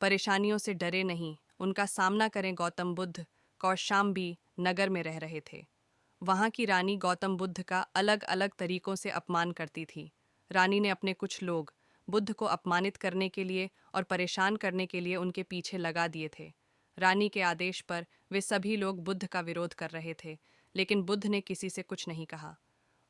परेशानियों से डरे नहीं, उनका सामना करें। गौतम बुद्ध कौशाम्बी नगर में रह रहे थे। वहाँ की रानी गौतम बुद्ध का अलग अलग तरीकों से अपमान करती थी। रानी ने अपने कुछ लोग बुद्ध को अपमानित करने के लिए और परेशान करने के लिए उनके पीछे लगा दिए थे। रानी के आदेश पर वे सभी लोग बुद्ध का विरोध कर रहे थे, लेकिन बुद्ध ने किसी से कुछ नहीं कहा।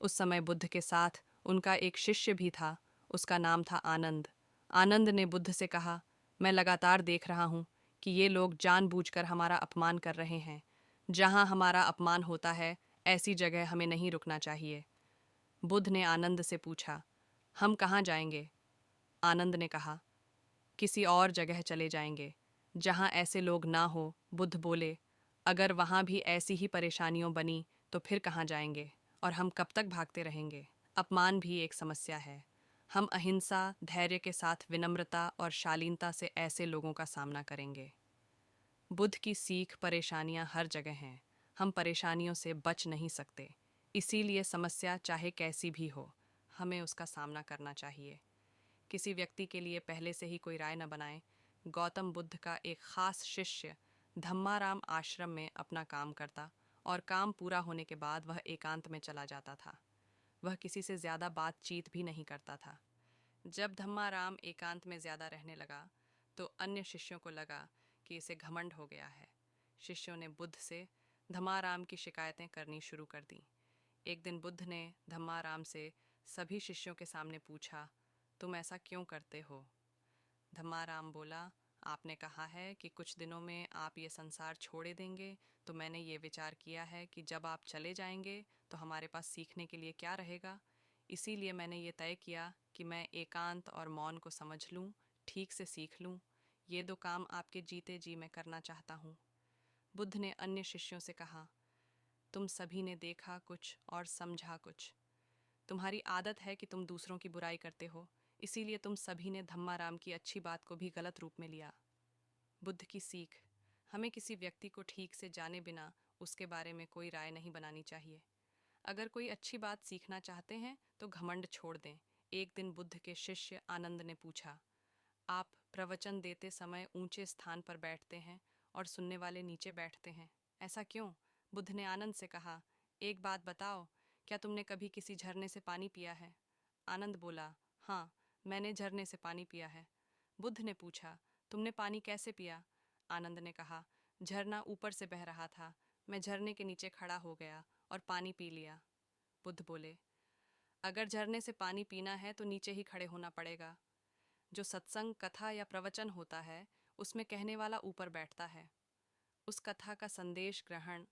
उस समय बुद्ध के साथ उनका एक शिष्य भी था। उसका नाम था आनंद। आनंद ने बुद्ध से कहा, मैं लगातार देख रहा हूँ कि ये लोग जानबूझकर हमारा अपमान कर रहे हैं। जहाँ हमारा अपमान होता है, ऐसी जगह हमें नहीं रुकना चाहिए। बुद्ध ने आनंद से पूछा, हम कहाँ जाएंगे? आनंद ने कहा, किसी और जगह चले जाएंगे जहाँ ऐसे लोग ना हो। बुद्ध बोले, अगर वहाँ भी ऐसी ही परेशानियों बनी तो फिर कहाँ जाएंगे और हम कब तक भागते रहेंगे? अपमान भी एक समस्या है। हम अहिंसा, धैर्य के साथ विनम्रता और शालीनता से ऐसे लोगों का सामना करेंगे। बुद्ध की सीख, परेशानियां हर जगह हैं। हम परेशानियों से बच नहीं सकते, इसीलिए समस्या चाहे कैसी भी हो, हमें उसका सामना करना चाहिए। किसी व्यक्ति के लिए पहले से ही कोई राय न बनाएं। गौतम बुद्ध का एक खास शिष्य धम्माराम आश्रम में अपना काम करता और काम पूरा होने के बाद वह एकांत में चला जाता था। वह किसी से ज़्यादा बातचीत भी नहीं करता था। जब धम्माराम एकांत में ज़्यादा रहने लगा तो अन्य शिष्यों को लगा कि इसे घमंड हो गया है। शिष्यों ने बुद्ध से धम्माराम की शिकायतें करनी शुरू कर दी। एक दिन बुद्ध ने धम्माराम से सभी शिष्यों के सामने पूछा, तुम ऐसा क्यों करते हो? धम्माराम बोला, आपने कहा है कि कुछ दिनों में आप ये संसार छोड़े देंगे, तो मैंने ये विचार किया है कि जब आप चले जाएंगे तो हमारे पास सीखने के लिए क्या रहेगा। इसीलिए मैंने ये तय किया कि मैं एकांत और मौन को समझ लूँ, ठीक से सीख लूँ। ये दो काम आपके जीते जी मैं करना चाहता हूँ। बुद्ध ने अन्य शिष्यों से कहा, तुम सभी ने देखा कुछ और समझा कुछ। तुम्हारी आदत है कि तुम दूसरों की बुराई करते हो, इसीलिए तुम सभी ने धम्माराम की अच्छी बात को भी गलत रूप में लिया। बुद्ध की सीख, हमें किसी व्यक्ति को ठीक से जाने बिना उसके बारे में कोई राय नहीं बनानी चाहिए। अगर कोई अच्छी बात सीखना चाहते हैं तो घमंड छोड़ दें। एक दिन बुद्ध के शिष्य आनंद ने पूछा, आप प्रवचन देते समय ऊंचे स्थान पर बैठते हैं और सुनने वाले नीचे बैठते हैं, ऐसा क्यों? बुद्ध ने आनंद से कहा, एक बात बताओ, क्या तुमने कभी किसी झरने से पानी पिया है? आनंद बोला, हाँ, मैंने झरने से पानी पिया है। बुद्ध ने पूछा, तुमने पानी कैसे पिया? आनंद ने कहा, झरना ऊपर से बह रहा था, मैं झरने के नीचे खड़ा हो गया और पानी पी लिया। बुद्ध बोले, अगर झरने से पानी पीना है तो नीचे ही खड़े होना पड़ेगा। जो सत्संग, कथा या प्रवचन होता है, उसमें कहने वाला ऊपर बैठता है। उस कथा का संदेश ग्रहण